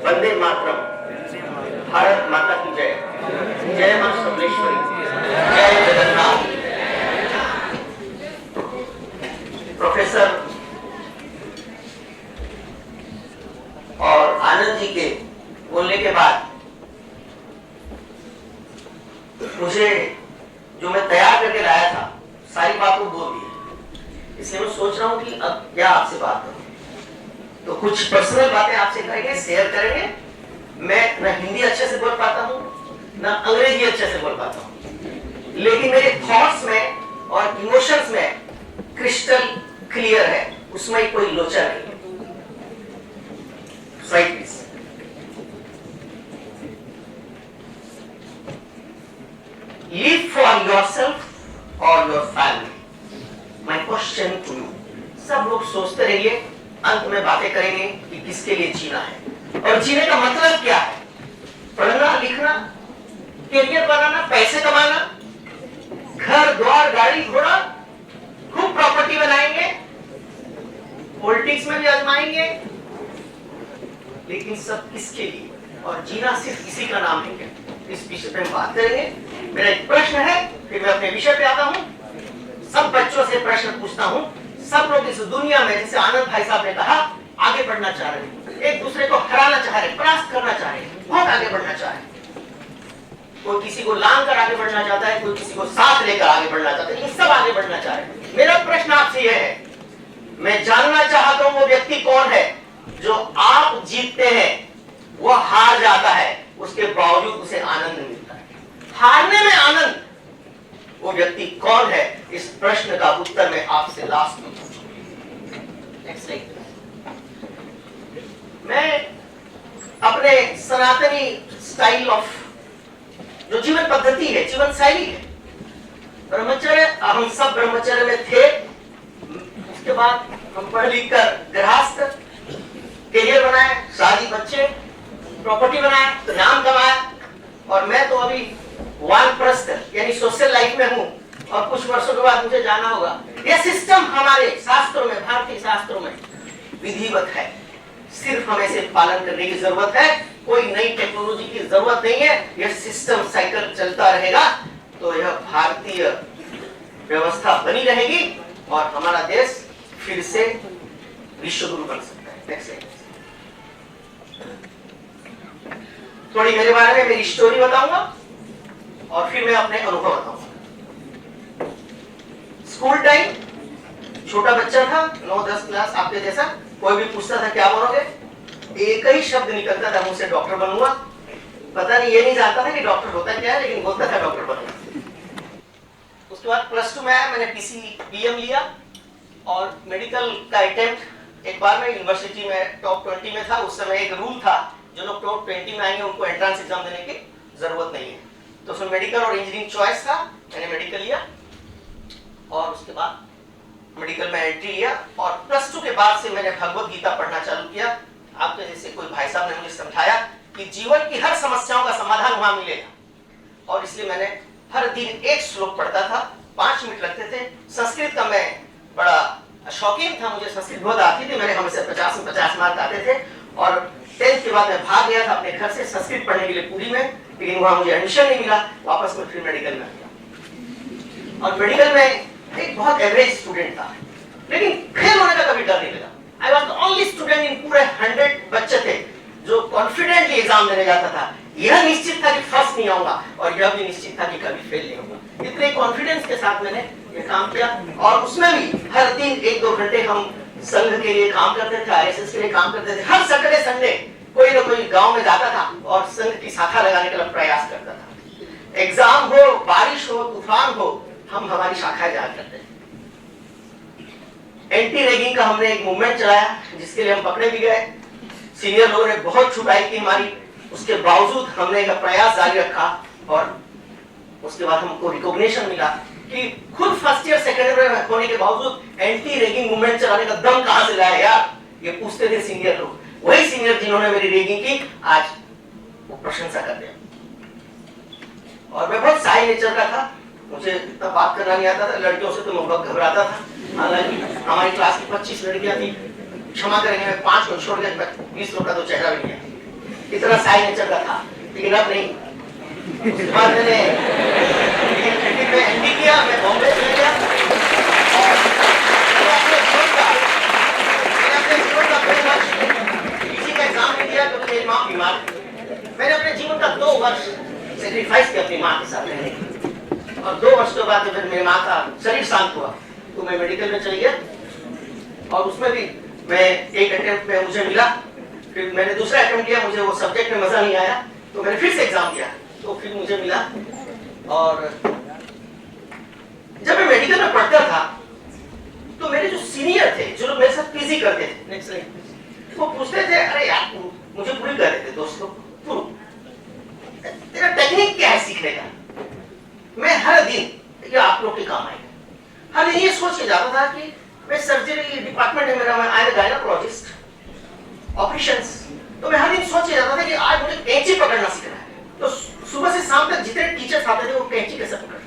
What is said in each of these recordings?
वंदे मातरम। भारत माता की जय। जय मां समलेश्वरी। जय जगन्नाथ। प्रोफेसर और आनंद जी के बोलने के बाद मुझे जो मैं तैयार करके लाया था सारी बातों बोल दी, इसलिए मैं सोच रहा हूं कि अब क्या आपसे बात करूं। तो कुछ पर्सनल बातें आपसे करेंगे, शेयर करेंगे। मैं न हिंदी अच्छे से बोल पाता हूं न अंग्रेजी अच्छे से बोल पाता हूं, लेकिन मेरे थॉट्स में और इमोशंस में क्रिस्टल क्लियर है, उसमें कोई लोचा नहीं है। Slide please. Live for yourself or your family. My question to you. सब लोग सोचते रहिए, अंत में बातें करेंगे कि किसके लिए जीना है और जीने का मतलब क्या है। पढ़ना लिखना, करियर बनाना, पैसे कमाना, घर द्वार गाड़ी घोड़ा, खूब प्रॉपर्टी बनाएंगे, पॉलिटिक्स में भी आजमाएंगे, लेकिन सब किसके लिए और जीना सिर्फ इसी का नाम है क्या? इस विषय पे हम बात करेंगे। मेरा एक प्रश्न है, फिर मैं अपने विषय पे आता हूं। सब बच्चों से प्रश्न पूछता हूं। सब लोग इस दुनिया में, जैसे आनंद भाई साहब ने कहा, आगे बढ़ना चाह रहे हैं, एक दूसरे को हराना चाह रहे हैं, परास्त करना चाह रहे हैं, बहुत आगे बढ़ना चाह रहे हैं। कोई किसी को लांग कर आगे बढ़ना चाहता है, कोई किसी को साथ लेकर आगे बढ़ना चाहता है, ये सब आगे बढ़ना चाह रहे हैं। मेरा प्रश्न आपसे यह है, मैं जानना चाहता हूं वो व्यक्ति कौन है जो आप जीतते हैं वो हार जाता है, उसके बावजूद उसे आनंद मिलता है। हारने में आनंद, वो व्यक्ति कौन है? इस प्रश्न का उत्तर मैं आपसे लास्ट में पूछूंगा। Next slide. मैं अपने सनातनी स्टाइल ऑफ जो जीवन पद्धति है, जीवन शैली है, ब्रह्मचर्य, हम सब ब्रह्मचर्य में थे। उसके बाद हम पढ़ लिख कर गृहस्थ, करियर बनाए, शादी, बच्चे, प्रॉपर्टी बनाया, नाम कमाया, और मैं तो अभी वानप्रस्थ यानी सोशल लाइफ में हूं और कुछ वर्षों के बाद मुझे जाना होगा। यह सिस्टम हमारे शास्त्रों में, भारतीय शास्त्रों में विधिवत है, सिर्फ हमें इसे पालन करने की जरूरत है। कोई नई टेक्नोलॉजी की जरूरत नहीं है। यह सिस्टम साइकिल चलता रहेगा तो यह भारतीय व्यवस्था बनी रहेगी और हमारा देश फिर से विश्व गुरु बन सकता है। नेक्स्ट। थोड़ी मेरे बारे में मेरी स्टोरी बताऊंगा और फिर मैं अपने अनुभव बताऊंगा। स्कूल टाइम, छोटा बच्चा था, 9-10 क्लास, आपके जैसा। कोई भी पूछता था क्या बनोगे, एक ही शब्द निकलता था मुझसे, डॉक्टर बनूंगा। पता नहीं, ये नहीं जानता था कि डॉक्टर होता क्या है, लेकिन बोलता था डॉक्टर बनूंगा। उसके बाद प्लस 2 में आया, मैंने PCBM लिया और मेडिकल का अटेम्प्ट। एक बार मैं यूनिवर्सिटी में टॉप 20 में था। उस समय एक रूल था, जो लोग टॉप 20 में आएंगे उनको एंट्रेंस एग्जाम देने की जरूरत नहीं है। तो उसमें मेडिकल और इंजीनियरिंग चॉइस था, मैंने मेडिकल लिया और उसके बाद मेडिकल में एंट्री लिया। और प्लस 2 के बाद से मैंने भगवत गीता पढ़ना चालू किया। आपके जैसे कोई भाई साहब ने मुझे समझाया कि जीवन की हर समस्याओं का समाधान वहां मिलेगा, और इसलिए मैंने हर दिन एक श्लोक पढ़ता था। 5 मिनट लगते थे। संस्कृत का मैं बड़ा शौकीन था, मुझे संस्कृत बहुत आती थी। मेरे हमेशा 50 में 50 मार्क आते थे और 10th के बाद मैं भाग गया था अपने घर से संस्कृत पढ़ने के लिए पुरी में, लेकिन वहां मुझे एडमिशन नहीं मिला। वापस में फिर मेडिकल में गया और मेडिकल में एक बहुत एवरेज स्टूडेंट था, लेकिन फेल होने का कभी डर नहीं लगा। I was the only student in पूरे 100 बच्चे थे जो कॉन्फिडेंटली एग्जाम देने जाता था। यह निश्चित था कि फर्स्ट नहीं आऊंगा और यह भी निश्चित था कि कभी फेल नहीं होगा। इतने कॉन्फिडेंस के साथ मैंने ये काम किया और उसमें भी हर दिन 1-2 घंटे हम संघ के लिए काम करते थे, RSS के लिए काम करते थे। हर सैटरडे संडे कोई ना कोई गांव में जाता था और संघ की शाखा लगाने का प्रयास करता था। एग्जाम हो, बारिश हो, तूफान हो, हम हमारी शाखा जाया करते थे। एंटी रैगिंग का हमने एक मूवमेंट चलाया जिसके लिए हम पकड़े भी गए। सीनियर लोगों ने बहुत छुटाई की हमारी, उसके बावजूद हमने एक प्रयास जारी रखा और उसके बाद हमको रिकॉग्निशन मिला कि खुद फर्स्ट ईयर सेकेंड ईयर होने के बावजूद एंटी रैगिंग मूवमेंट चलाने का दम कहां से लाया यार, ये पूछते थे सीनियर लोग। वही सीनियर जिन्होंने मेरी रैगिंग की आज वो प्रशंसा करते हैं। और मैं बहुत शाय नेचर का था, मुझे इतना बात करना नहीं आता था, लड़कियों से तो मैं बहुत घबराता था। हालांकि हमारी क्लास की 25 लड़कियां थी, क्षमा करेंगे मैं 5 को छोड़ के 20 लोग का तो चेहरा भी नहीं है। इतना साई नेचर का था, लेकिन अब नहीं। उसके बाद मैंने एमडी किया, मैं बॉम्बे चले गया और मैंने अपने जीवन का 2 वर्ष किसी का एग्जाम नहीं दिया क्योंकि मेरी माँ बीमार थी। मैंने अपने जीवन का 2 वर्ष सेक्रीफाइस किया अपनी माँ के साथ रहने, और 2 वर्ष के बाद जब मेरी माँ का शरीर शांत हुआ तो मैं मेडिकल में चले गया, और उसमें भी मैं एक अटेम्प्ट में मुझे मिला, फिर मैंने दूसरा अटेम्प्ट किया, मुझे वो सब्जेक्ट में मजा नहीं आया तो मैंने फिर से एग्जाम दिया तो फिर मुझे मिला। और जब मैं मेडिकल में पढ़ता था तो मेरे जो सीनियर थे, जो लोग मेरे साथ पीजी करते थे, नेक्स्ट लाइन, वो पूछते थे, अरे यार मुझे पूरी कर रहे थे दोस्तों, तेरा टेक्निक क्या है सीखने का? मैं हर दिन, ये आप लोग के काम आएगा, हर दिन ये सोच के जाता था कि मैं सर्जरी डिपार्टमेंट है मेरा, मैं आई एम गायनेकोलॉजिस्ट ऑपरेशंस, तो मैं हर दिन सोच के जाता था कि आज मुझे कैंची पकड़ना सीखना है। तो सुबह से शाम तक जितने टीचर्स आते थे वो कैंची कैसे पकड़ते,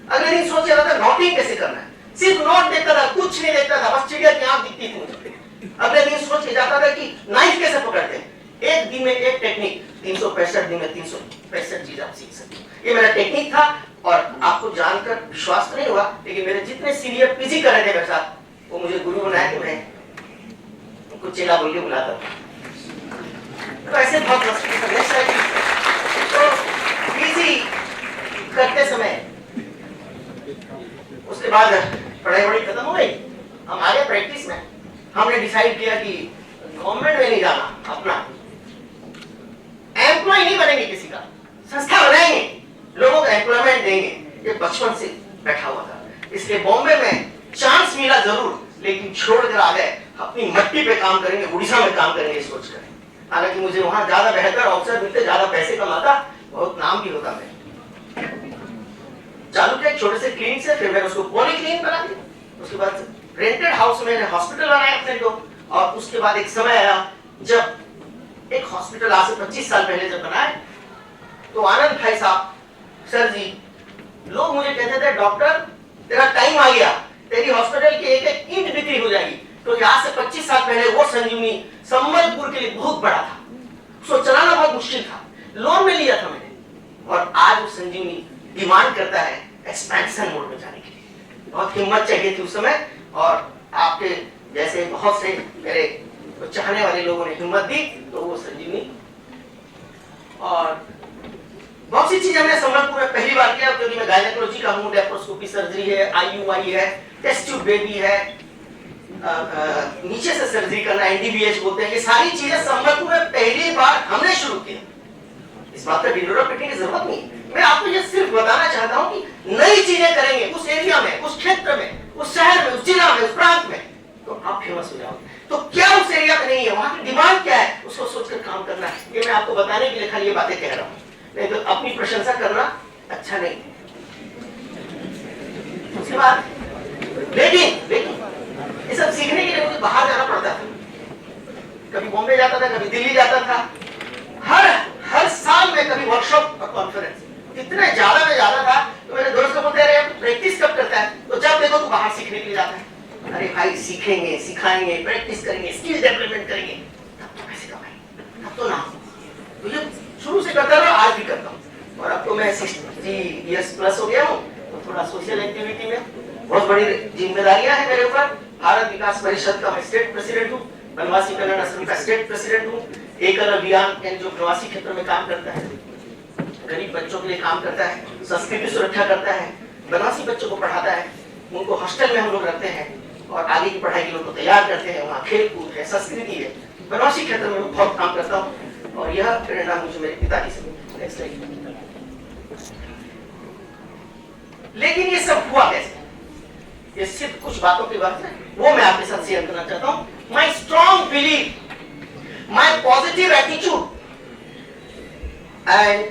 अगले दिन सोच के जाता था नोटिंग कैसे करना है, सिर्फ नोट देखता था, कुछ नहीं देखता था, बस चिड़िया की आंख दिखती थी मुझे। अगले दिन सोच के जाता था कि नाइफ कैसे पकड़ते हैं, एक दिन में एक टेक्निक, 365 दिन में 365 चीज आप सीख सकते। ये मेरा टेक्निक था, और आपको जानकर विश्वास तो नहीं हुआ, लेकिन मेरे जितने सीनियर पीजी कर रहे थे मेरे साथ, वो मुझे गुरु बनाया कि मैं उनको चेला बोल के बुलाता था। तो ऐसे बहुत तो पीजी करते समय उसके बाद पढ़ाई वढ़ाई खत्म हो गई, हम आगे प्रैक्टिस में हमने डिसाइड किया कि गवर्नमेंट में नहीं जाना, अपना एम्प्लॉय नहीं बनेंगे, किसी का संस्था बनाएंगे, लोगों को एम्प्लॉयमेंट देंगे। ये बचपन से बैठा हुआ था, इसलिए बॉम्बे में चांस मिला जरूर, लेकिन छोड़कर आ गए, अपनी मट्टी पे काम करेंगे, उड़ीसा में काम करेंगे सोचकर। हालांकि मुझे वहां ज्यादा बेहतर अवसर मिलते, ज्यादा पैसे कमाता, बहुत नाम भी होता। मैं चालू किया छोटे से क्लिनिक से, फिर मैंने उसको पॉली क्लिनिक बना दिया, उसके बाद रेंटेड हाउस में हॉस्पिटल बनाया अपने को, और उसके बाद एक समय आया जब एक हॉस्पिटल आज से 25 साल पहले जब बनाए, तो आनंद भाई साहब, सर जी, लोग मुझे कहते थे, डॉक्टर तेरा टाइम आ गया, तेरी हॉस्पिटल की एक एक ईंट बिक्री हो जाएगी, क्योंकि आज से 25 साल पहले वो संजीवनी संबलपुर के लिए बहुत बड़ा था, उसको चलाना बहुत मुश्किल था, लोन में लिया था मैंने, और आज वो संजीवनी डिमांड करता है एक्सपेंशन मोड में जाने के लिए। बहुत हिम्मत चाहिए थी उस समय, और आपके जैसे बहुत से मेरे चाहने वाले लोगों ने हिम्मत दी, तो वो संजीवनी। और बहुत सी चीजें हमने संबलपुर में पहली बार किया, क्योंकि मैं गायनेकोलॉजी का हूँ, लेप्रोस्कोपी सर्जरी है, आईयूआई है, टेस्ट ट्यूब बेबी है, नीचे से सर्जरी करना, एनडीबीएच बोलते हैं, ये सारी चीजें संबलपुर में पहली बार हमने शुरू किया। इस बात पर ढिंढोरा पीटने की जरूरत नहीं, मैं आपको ये सिर्फ बताना चाहता हूँ कि नई चीजें करेंगे उस एरिया में, उस क्षेत्र में, उस शहर में, उस जिला में, उस प्रांत में, तो आप फेमस हो जाओगे। तो क्या उस एरिया में नहीं है, वहां की डिमांड क्या है, उसको सोचकर काम करना है। ये मैं आपको बताने के लिए खाली ये बातें कह रहा हूँ, नहीं तो अपनी प्रशंसा करना अच्छा नहीं। उसके बाद लेकिन ये सब सीखने के लिए मुझे बाहर जाना पड़ता था, कभी बॉम्बे जाता था, कभी दिल्ली जाता था, हर साल में कभी वर्कशॉप और कॉन्फ्रेंस, इतने ज्यादा में ज्यादा था। तो मेरे दोस्त को बोलते रहे, प्रैक्टिस कब करता है, तो जब देखो तो बाहर सीखने के लिए जाता है। अरे भाई, सीखेंगे, सिखाएंगे, प्रैक्टिस करेंगे, स्किल डेवलपमेंट करेंगे, तब तो पैसे कमाएंगे, तब तो ना। तो ये शुरू से करता रहा, आज भी करता हूँ, और अब तो मैं 60 इयर्स+ हो गया हूँ, तो थोड़ा सोशल एक्टिविटी में बहुत बड़ी जिम्मेदारियां हैं मेरे ऊपर। भारत विकास परिषद का मैं स्टेट प्रेसिडेंट हूँ, बनवासी कल्याण आश्रम का स्टेट प्रेसिडेंट हूँ, एकल अभियान जो प्रवासी क्षेत्र में काम करता है, गरीब बच्चों के लिए काम करता है, संस्कृति सुरक्षा करता है, बनवासी बच्चों को पढ़ाता है, उनको हॉस्टल में हम लोग रखते हैं, और आगे की पढ़ाई के लिए उनको तैयार करते हैं। वहाँ खेल कूद है, संस्कृति है, बनवासी क्षेत्र में बहुत काम करता हूँ, और यह प्रेरणा मुझे मेरे पिताजी से मिली। लेकिन ये सब हुआ कैसे, ये सिर्फ कुछ बातों की बात है, वो मैं आपके साथ शेयर करना चाहता हूँ। My strong believe, my positive attitude and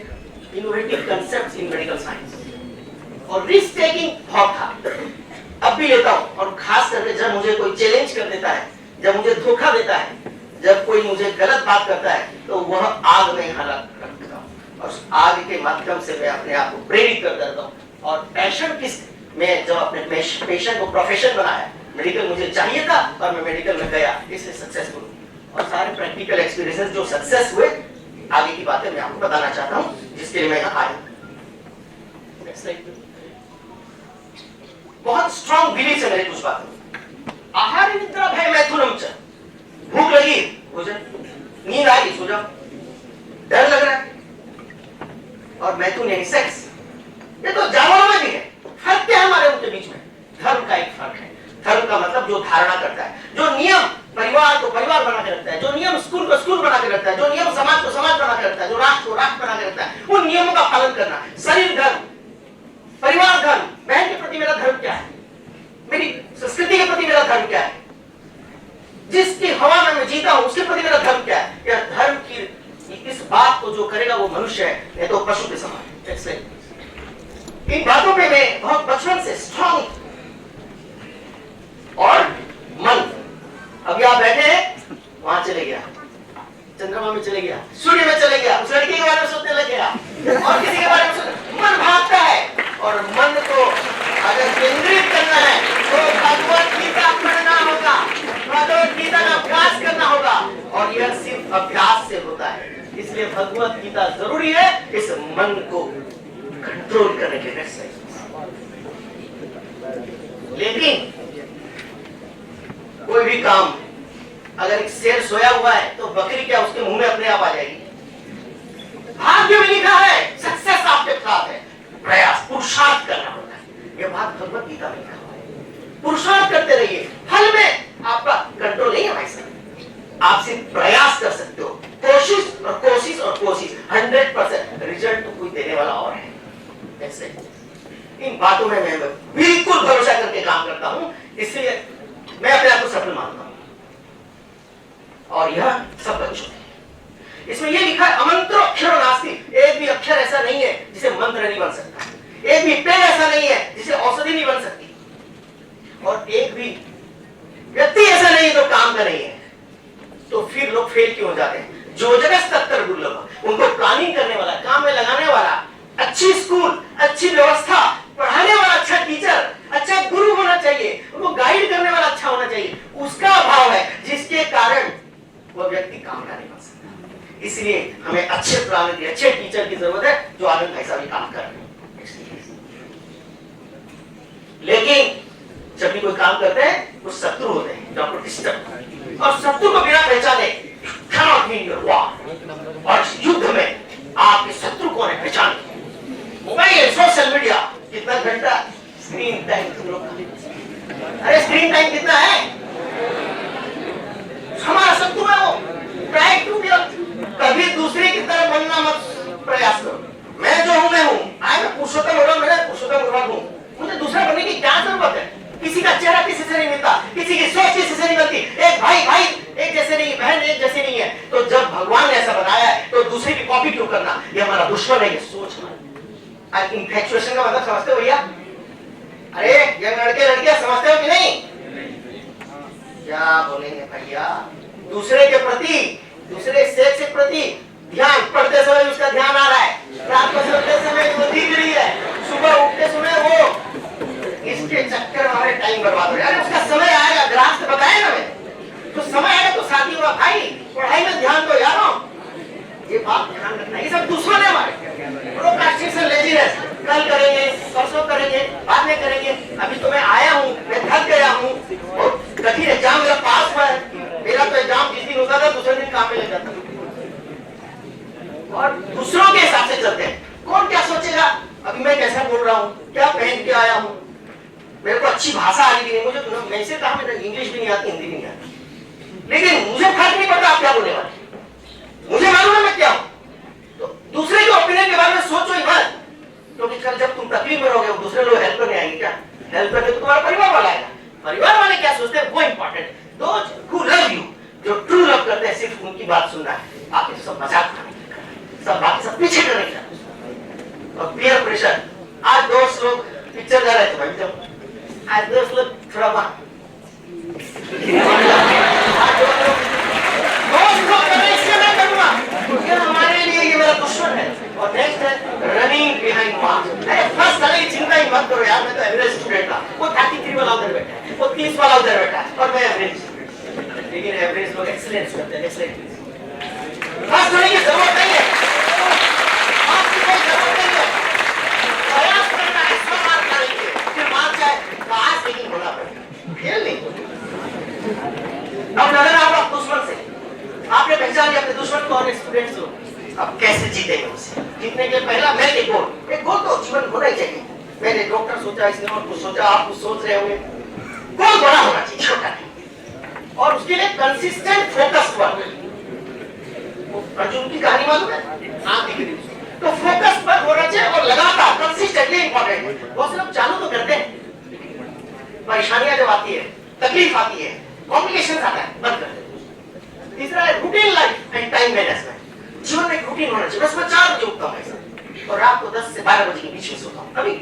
innovative concepts in medical science, और रिस्क टेकिंग बहुत था, अब भी लेता हूँ, और खास करके जब मुझे कोई चैलेंज कर देता है, जब मुझे धोखा देता है, जब कोई मुझे गलत बात करता है, तो वह आग में हालत रखता हूँ, और उस आग के माध्यम से मैं अपने आप को प्रेरित कर देता हूँ। और पैशन किस, मैं जब अपने पैशन को प्रोफेशन बनाया, मेडिकल मुझे चाहिए था और मैं मेडिकल में गया, इसलिए सक्सेसफुल। और सारे प्रैक्टिकल एक्सपीरियंसेस जो सक्सेस हुए आगे की बातें मैं आपको बताना चाहता हूं, जिसके लिए मैं यहाँ आया। बहुत स्ट्रॉन्ग बिलीफ है मेरे कुछ बातें। आहार निद्रा भय मैथुनम च, भूख लगी भोजन, नींद आ गई सो जाओ, डर लग रहा है और मैथुन यानी सेक्स, ये तो जानवरों में भी है। फर्क क्या है हमारे उनके बीच में? धर्म का एक फर्क है। धर्म का मतलब जो धारणा करता है, जो नियम परिवार को परिवार बना के रखता है, जो नियम स्कूल को स्कूल बना के रखता है, जो नियम समाज को समाज बना के रखता है, जो राष्ट्र को राष्ट्र बना के रखता है, उन नियमों का पालन करना। शरीर धर्म, परिवार धर्म, बहन के प्रति मेरा धर्म क्या है, मेरी संस्कृति के प्रति मेरा धर्म क्या है, जिसकी हवा में मैं जीता हूं उसके प्रति मेरा धर्म क्या है। यह धर्म की इस बात को जो करेगा वो मनुष्य है, नहीं तो पशु के समान है। इन बातों पे मैं बहुत बचपन से स्ट्रॉन्ग। और मन, अभी आप बैठे हैं, वहां चले गया, चंद्रमा में चले गया, सूर्य में चले गया, उस लड़की के बारे में सोचने लग गया और किसी के बारे में सोचने, मन भागता है। और मन को अगर केंद्रित करना है तो भगवत गीता पढ़ना होगा, भगवत गीता का अभ्यास करना होगा, और यह सिर्फ अभ्यास से होता है। इसलिए भगवत गीता जरूरी है इस मन को कंट्रोल करने के लिए। लेकिन कोई भी काम, अगर एक शेर सोया हुआ है तो बकरी क्या उसके मुंह में अपने आप आ जाएगी? भाग्य में लिखा है, सक्सेस आपके साथ है, प्रयास पुरुषार्थ करना होता है। यह बात भगवत गीता में लिखा हुआ है। पुरुषार्थ करते रहिए, फल में आपका कंट्रोल नहीं है भाई साहब, आप सिर्फ प्रयास कर सकते हो, कोशिश और कोशिश और कोशिश, 100% रिजल्ट तो कोई देने वाला और है। ऐसे इन बातों में मैं बिल्कुल भरोसा करके काम करता हूं, इसलिए मैं अपने आप को सफल मानता हूं। और यह सब बच्चों है। इसमें यह लिखा है अमंत्रो अक्षरो नास्ति, एक भी अक्षर ऐसा नहीं है जिसे मंत्र नहीं बन सकता, एक भी पेड़ ऐसा नहीं है जिसे औषधि नहीं बन सकती, और एक भी व्यक्ति ऐसा नहीं है जो काम का नहीं है। तो फिर लोग फेल क्यों हो जाते हैं? जो जगह तत्तर दुर्लभ, उनको प्लानिंग करने वाला, काम में लगाने वाला, अच्छी स्कूल, अच्छी व्यवस्था, पढ़ाने वाला अच्छा टीचर, अच्छा गुरु होना चाहिए, उनको गाइड करने वाला अच्छा होना चाहिए, उसका अभाव है, जिसके कारण वह व्यक्ति काम का नहीं बन सकता। इसलिए हमें अच्छे प्लान की, अच्छे टीचर की जरूरत है जो आनंद भाई साहब काम कर रहे हैं। लेकिन जब भी कोई काम करते हैं वो शत्रु होते हैं, डॉक्टर डिस्टर्ब, और शत्रु को बिना पहचाने cannot win your war। और युद्ध में आपके शत्रु कौन है पहचान। मोबाइल, सोशल मीडिया, कितना घंटा स्क्रीन टाइम तुम लोग का? अरे स्क्रीन टाइम कितना है? हमारा शत्रु है वो। ट्राई टू बी, कभी दूसरे की तरह बनना मत प्रयास करो। मैं जो हूं मैं हूं, मैं पुरुषोत्तम हूं, मुझे दूसरा बनने की क्या जरूरत है? किसी का चेहरा किसी से नहीं मिलता, किसी की सोच किसी से नहीं मिलती, एक भाई भाई एक जैसे नहीं, बहन एक जैसे नहीं है। तो जब भगवान ने ऐसा बनाया है तो दूसरे की कॉपी क्यों करना? ये हमारा दुश्मन है, ये सोच हमारी। इन्फेक्चुएशन का मतलब समझते हो भैया? अरे ये लड़के लड़कियां समझते हो कि नहीं? क्या बोलेंगे भैया? दूसरे के प्रति, दूसरे सेक्स के प्रति ध्यान, पढ़ते समय उसका ध्यान आ रहा है, रात को सोते समय वो दिख रही है, सुबह उठते समय वो, इसके चक्कर में हमारे टाइम बर्बाद हो रहा है। उसका समय आएगा, ग्राफ से बताए ना मैं, तो समय आएगा तो शादी होगा भाई, पढ़ाई में ध्यान दो यारो, ये बात ध्यान रखना। ये सब दुश्मन है हमारे, प्रोक्रास्टिनेशन, लेजीनेस, कल करेंगे, परसों करेंगे, बाद में करेंगे। अभी तो मैं आया हूँ, मैं थक गया हूँ, और कठिन एग्जाम मेरा पास हुआ है। मेरा तो एग्जाम जिस दिन होता था दूसरे दिन काम में लग जाता था, और दूसरों के हिसाब से चलते हैं। कौन क्या सोचेगा अभी मैं कैसा बोल रहा हूँ, क्या पहन के आया हूँ, मेरे को अच्छी भाषा आ रही है, मुझे तो वैसे कहा मेरा इंग्लिश भी नहीं आती, हिंदी भी नहीं आती, लेकिन मुझे फर्क नहीं पड़ता आप क्या बोलने वाले, मुझे मालूम है मैं क्या हूं। तो दूसरे के ओपिनियन के बारे में सोचो ही मत, क्योंकि कल जब तुम तकलीफ में रहोगे दूसरे लोग हेल्प करने आएंगे। क्या हेल्प करने तो तुम्हारा परिवार वाला आएगा। परिवार वाले क्या सोचते हैं वो इंपॉर्टेंट है। दोज हु लव यू, जो ट्रू लव करते हैं, सिर्फ उनकी बात सुनना है, बाकी तो सब मजाक करने के, सब बाकी सब पीछे करने के। और पीयर प्रेशर, आज दोस्त लोग पिक्चर जा रहे थे भाई, जब आज दोस्त लोग थोड़ा हमारे लिए ये मेरा दुश्मन है। और नेक्स्ट है रनिंग बिहाइंड मार्क्स। अरे फर्स्ट साल की चिंता ही मत करो यार, मैं तो एवरेज स्टूडेंट था, वो 33 वाला उधर बैठा है, वो 30 वाला उधर बैठा है, और मैं एवरेज। लेकिन एवरेज लोग एक्सीलेंस करते हैं, एक्सीलेंट फर्स्ट होने की जरूरत नहीं है। पास लेकिन होना पड़ेगा, फेल नहीं होगा। अब लड़ना होगा दुश्मन से, आपने पहचान लिया अपने दुश्मन को और स्टूडेंट्स को, अब कैसे जीतेंगे उससे? जीतने के पहला मैं एक गोल तो जीवन होना ही चाहिए। मैंने डॉक्टर सोचा, इसने और कुछ सोचा, आप कुछ सोच रहे होंगे, गोल बड़ा होना चाहिए, छोटा नहीं। और उसके लिए कंसिस्टेंट फोकस्ड वर्क। अर्जुन की कहानी मालूम है? हाँ, दिख रही है। तो फोकस पर होना चाहिए और लगातार कंसिस्टेंटली इंपॉर्टेंट है। बहुत से लोग चालू तो करते हैं, परेशानियां जब आती है, तकलीफ आती है, कॉम्प्लिकेशन आता है, बंद कर देते। तीसरा है routine life and time management. जीवन में एक रूटीन होना चाहिए। बस मैं 4 बजे उठता हूँ और रात को 10 से 12 बजे के बीच में सोता हूँ। अभी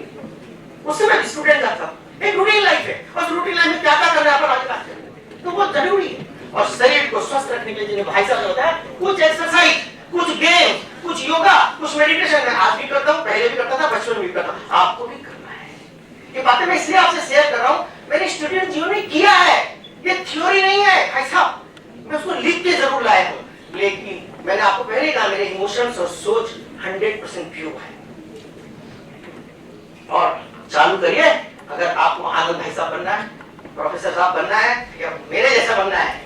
उस समय स्टूडेंट था, एक रूटीन लाइफ है और उस रूटीन लाइफ में क्या क्या करना है पर आगे बात करें तो बहुत जरूरी है। और शरीर को स्वस्थ रखने के लिए जिन्हें भाई साहब होता है, कुछ एक्सरसाइज, कुछ गेम, कुछ योगा, कुछ मेडिटेशन। मैं आज भी करता हूँ, पहले भी करता था, बचपन में भी करता हूँ, आपको भी करना है। ये बातें मैं इसलिए आपसे शेयर कर रहा हूँ, मैंने स्टूडेंट जीवन में किया है, ये थ्योरी नहीं है भाई साहब, मैं उसको लिख के जरूर लाया हूँ। लेकिन मैंने आपको पहले ही कहा, मेरे इमोशंस और सोच 100% प्योर है। और चालू करिए, अगर आपको आनंद भाई साहब बनना है, प्रोफेसर साहब बनना है या मेरे जैसा बनना है,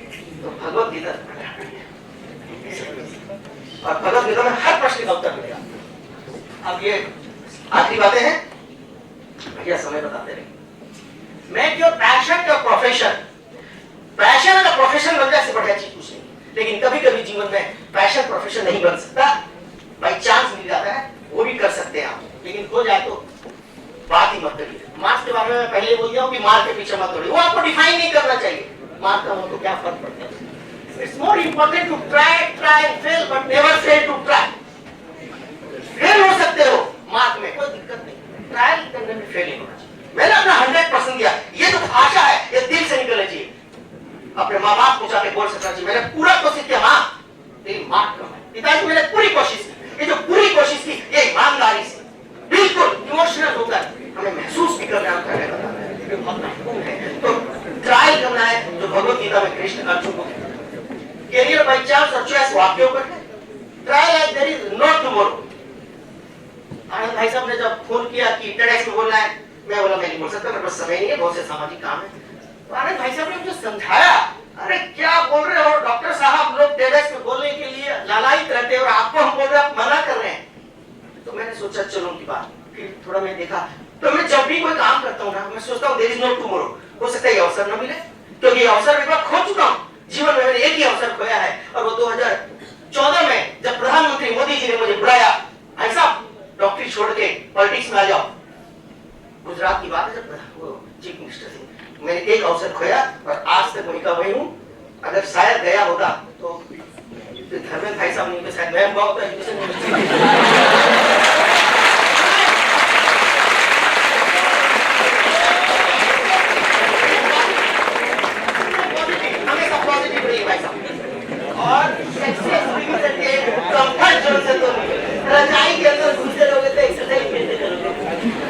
तो भगवत गीता पढ़ना है। और भगवत गीता में हर प्रश्न का उत्तर मिलेगा। अब ये आखिरी बातें हैं भैया, समय बताते रहे। मैं क्यों पैशन का प्रोफेशन, पैशन का प्रोफेशन बन जाए, बढ़िया चीज कुछ नहीं। लेकिन कभी कभी जीवन में पैशन प्रोफेशन नहीं बन सकता, बाई चांस मिल जाता है, वो भी कर सकते हैं आप। लेकिन हो जाए तो बात ही मत करिए। मार्क्स के बारे में पहले बोल दिया हूं कि मार्क के पीछे मत दौड़िए, वो आपको डिफाइन नहीं करना चाहिए। मार्क का हो तो क्या फर्क पड़ता है? It's more important to try and fail, but never fail to try. Fail हो सकते हो मार्क में, कोई दिक्कत नहीं, ट्रायल करने में फेल नहीं होना चाहिए। मैंने अपना 100% दिया, ये जो भाषा है ये दिल से निकलनी चाहिए। अपने माँ बाप को जाके बोल सकना चाहिए, मैंने पूरा कोशिश किया, माँ तेरी मार्क कम है, पिताजी मैंने पूरी कोशिश की। ये जो पूरी कोशिश की, ये ईमानदारी से, बिल्कुल इमोशनल होकर हमें महसूस भी करना होता है, बहुत महत्वपूर्ण है। तो ट्रायल करना है, जो भगवत गीता में कृष्ण अर्जुन को career by chance or choice वाक्यों पर है। Trial as there is no tomorrow. Anand भाई साहब ने जब फोन किया कि टेडेक्स में बोलना है, मैं बोला मैं नहीं बोल सकता, मेरे पास समय नहीं है, बहुत से सामाजिक काम है। तो आनंद भाई साहब ने मुझे समझाया, अरे क्या बोल रहे हो डॉक्टर साहब, लोग टेडेक्स में बोलने के लिए लालायित रहते हैं और आपको हम बोल रहे हैं, आप मना कर रहे हैं। तो मैंने सोचा चलो उनकी बात, फिर थोड़ा मैं देखा। तो मैं जब भी कोई काम करता हूँ ना, मैं सोचता हूँ देयर इज नो टुमारो। हो सकता है ये अवसर न मिले, क्योंकि ये अवसर एक बार खो चुका हूँ जीवन में। मैंने एक ही अवसर खोया है, और वो 2014 में जब प्रधानमंत्री मोदी जी ने मुझे बुलाया, भाई साहब डॉक्टरी छोड़ के पॉलिटिक्स में आ जाओ। गुजरात की बात है, जब वो चीफ मिनिस्टर थे, मैंने एक अवसर खोया और आज तक वही का वही हूँ। अगर शायद गया होता तो धर्मेंद्र भाई साहब नहीं, शायद मैं हुआ होता और कंफर्ट जोन से तो नहीं, रजाई के अंदर घुसे रहोगे तो एक्सरसाइज कैसे करोगे?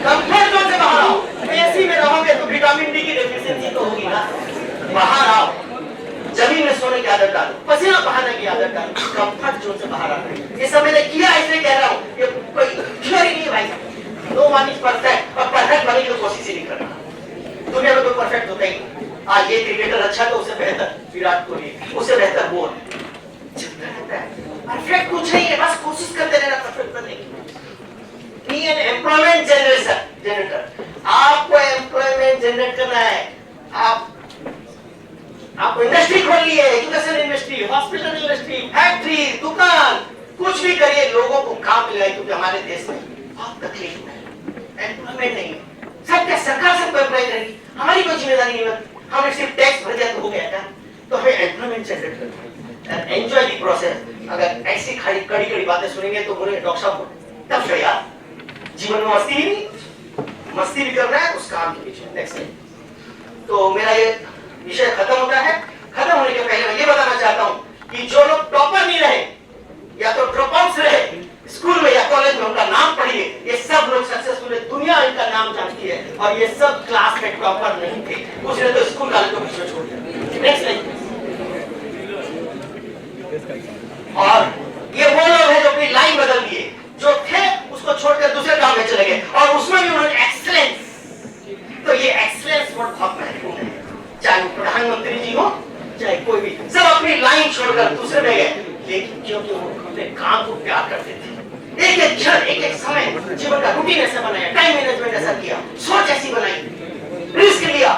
कंफर्ट जोन से बाहर आओ। एसी में रहोगे तो विटामिन डी की डेफिशिएंसी तो होगी ना, बाहर आओ, जमीन में सोने की आदत डालो, पसीना बहाने की आदत डालो, कंफर्ट जोन से बाहर आना है। ये सब मैंने किया, इसलिए कह रहा हूँ, ये कोई थ्योरी नहीं है भाई साहब। नो वन इज परफेक्ट, और परफेक्ट बनने की कोशिश ही नहीं करना। दुनिया में कोई परफेक्ट होता ही नहीं। आज ये क्रिकेटर अच्छा तो उससे बेहतर विराट कोहली, उससे बेहतर वो चलता रहता है। परफेक्ट कुछ नहीं है, बस कोशिश करते रहना परफेक्ट बनने की। Be an employment generator. आपको एम्प्लॉयमेंट जनरेट करना है। आपको इंडस्ट्री खोलनी है, education industry, hospital industry, factory, दुकान, कुछ भी करिए, लोगों को काम मिले, क्योंकि हमारे देश में बहुत तकलीफ है, एम्प्लॉयमेंट नहीं है। सबके सरकार से एम्प्लॉय करेगी, हमारी कोई जिम्मेदारी नहीं है। हमने सिर्फ टैक्स भर दिया तो हो गया क्या? तो हमें एम्प्लॉयमेंट जनरेट करना है। Enjoy the process. अगर ऐसी कड़ी कड़ी बातें सुनेंगे तो बोले डॉक्टर साहब तब से यार जीवन में मस्ती ही नहीं, मस्ती भी करना है उस काम के पीछे। नेक्स्ट तो मेरा ये विषय खत्म होता है। खत्म होने के पहले मैं ये बताना चाहता हूँ कि जो लोग टॉपर नहीं रहे या तो ड्रॉप आउट्स रहे स्कूल में या कॉलेज में, उनका नाम पढ़िए। ये सब लोग सक्सेसफुल है, दुनिया इनका नाम जानती है, और ये सब क्लास में टॉपर नहीं थे, कुछ ने तो स्कूल कॉलेज को बीच में छोड़ दिया। नेक्स्ट और ये वो लोग हैं जो अपनी लाइन बदल दिए, जो थे उसको छोड़कर दूसरे काम में चले गए, और उसमें भी उन्होंने एक्सीलेंस। तो ये एक्सीलेंस अपनी लाइन छोड़कर दूसरे में गए, लेकिन क्योंकि वो अपने काम को प्यार करते थे, एक एक क्षण, एक एक समय जीवन का रूटीन ऐसा बनाया, टाइम मैनेजमेंट ऐसा किया, सोच ऐसी बनाई, रिस्क लिया,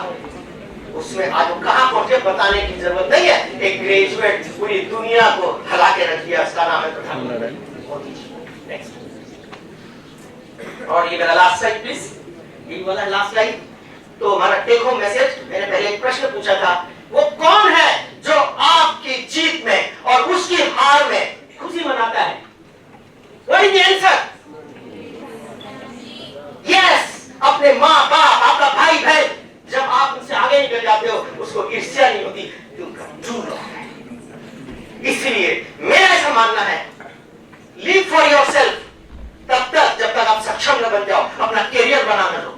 उसमें आज वो कहां पहुंचे बताने की जरूरत नहीं है। एक ग्रेजुएट पूरी दुनिया को हला के रख दिया, उसका नाम है प्रधानमंत्री मोदी जी। नेक्स्ट, और ये मेरा लास्ट स्लाइड प्लीज, ये वाला लास्ट स्लाइड। तो हमारा टेक होम मैसेज, मैंने पहले एक प्रश्न पूछा था, वो कौन है जो आपकी जीत में और उसकी हार में खुशी मनाता है? What is the answer? Yes, अपने माँ बाप, आपका भाई बहन, जब आप उनसे आगे निकल जाते हो उसको ईर्ष्या नहीं होती, उनका दूर होता है। इसलिए मेरा ऐसा मानना है, लिव फॉर योरसेल्फ, तब तक जब तक आप सक्षम न बन जाओ, अपना करियर बनाना दो,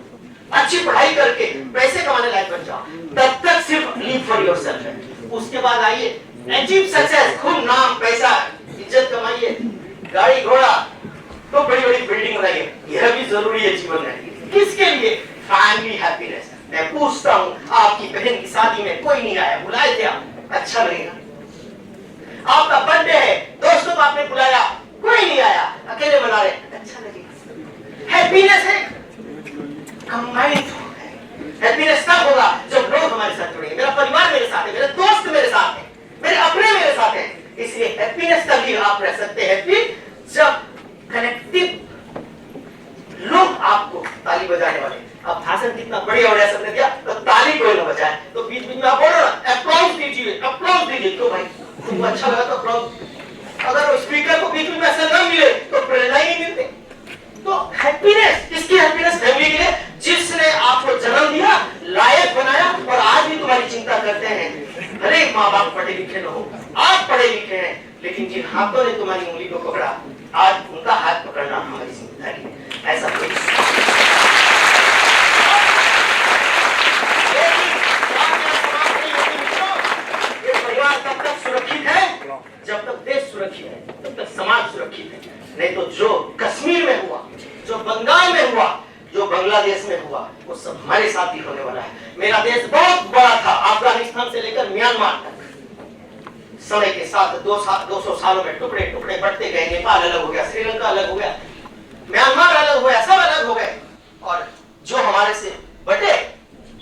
अच्छी पढ़ाई करके पैसे कमाने लायक बन जाओ, तब तक सिर्फ लिव फॉर योरसेल्फ है। उसके बाद आइए अचीव सक्सेस, खूब नाम पैसा इज्जत कमाइए, गाड़ी घोड़ा, तो बड़ी बड़ी बिल्डिंग बनाइए, यह भी जरूरी है जीवन में। किसके लिए? Family happiness. मैं पूछता हूँ, आपकी बहन की शादी में कोई नहीं आया, बुलाए थे आप, अच्छा लगेगा। आपका बर्थडे है, दोस्तों को आपने बुलाया, कोई नहीं आया, अकेले मना रहे, अच्छा लगेगा। हैप्पीनेस है कंबाइंड है। हैप्पीनेस तब होगा जब लोग हमारे साथ जुड़ेंगे, मेरा परिवार मेरे साथ है, मेरे दोस्त मेरे साथ है, मेरे अपने मेरे साथ है। इसलिए हैप्पीनेस तभी आप रह सकते हैं कि जब कलेक्टिव लोग आपको ताली बजाने वाले। अब भाषण कितना बढ़िया और सबने दिया, तो ताली कोई ना बजाए, तो बीच बीच में आप बोलो ना, अप्लॉज दीजिए, अप्लॉज दीजिए। तो भाई तुमको अच्छा लगा तो अप्लॉज, अगर स्पीकर को बीच में ऐसा न मिले तो प्रेरणा ही नहीं मिलती। तो हैप्पीनेस, किसकी हैप्पीनेस? फैमिली के लिए, जिसने आपको जन्म दिया, लायक बनाया और आज भी तुम्हारी चिंता करते हैं। भले माँ बाप पढ़े लिखे न हो, आप पढ़े लिखे हैं, लेकिन जिन हाथों ने तुम्हारी उंगली को पकड़ा, आज उनका हाथ पकड़ना हमारी जिम्मेदारी है। ऐसा कोई परिवार तब तक सुरक्षित है जब तक देश सुरक्षित है, तब तक समाज सुरक्षित है। नहीं तो जो कश्मीर में हुआ, जो बंगाल में हुआ, जो बांग्लादेश में हुआ, वो सब हमारे साथ ही होने वाला है। मेरा देश बहुत बड़ा था, अफगानिस्तान से लेकर म्यांमार तक। समय के साथ 200 सालों में टुकड़े टुकड़े बढ़ते गए, नेपाल अलग हो गया, श्रीलंका अलग हो गया, म्यांमार अलग हो गया, सब अलग हो गए। और जो हमारे से बटे,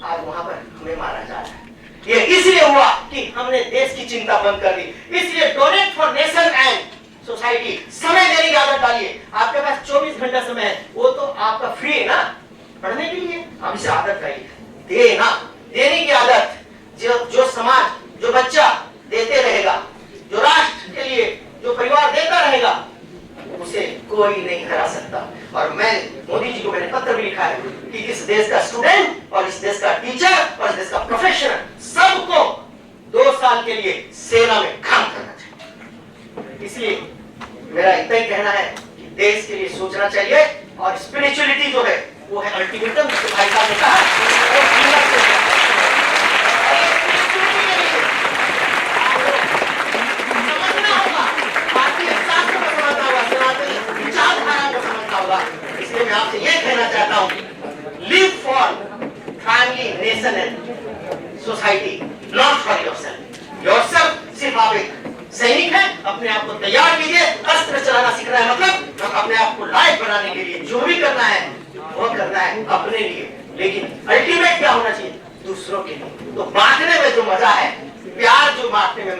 आज वहां पर हमें मारा जा रहा है। ये इसलिए हुआ कि हमने देश की चिंता बंद कर दी। इसलिए donate for nation and society, समय देने की आदत डालिए। आपके पास 24 घंटा समय है, वो तो आपका फ्री है ना पढ़ने के लिए, आप इसे आदत डालिए, देना, देने की आदत। जो समाज, जो बच्चा देते रहेगा, जो राष्ट्र के लिए, जो परिवार देता रहेगा, उसे कोई नहीं हरा सकता। और मैं मोदी जी को मैंने पत्र भी लिखा है कि इस देश का स्टूडेंट और इस देश का टीचर और इस देश का प्रोफेशनल, सबको 2 साल के लिए सेना में काम करना चाहिए। इसलिए मेरा इतना ही कहना है कि देश के लिए सोचना चाहिए, और स्पिरिचुअलिटी जो है वो है अल्टीमेटम, भाई साहब ने कहा। इसलिए मैं आपसे ये कहना चाहता हूँ, live for family, nation and society, not for yourself. Yourself सिर्फ आप एक सैनिक हैं, अपने आप को तैयार कीजिए। अस्त्र चलाना सीखना है, मतलब अपने आप को लायक बनाने के लिए जो भी करना है वो करना है अपने लिए, लेकिन अल्टीमेट क्या होना चाहिए? दूसरों के लिए। तो बांटने में जो मजा है, प्यार जो बांटने में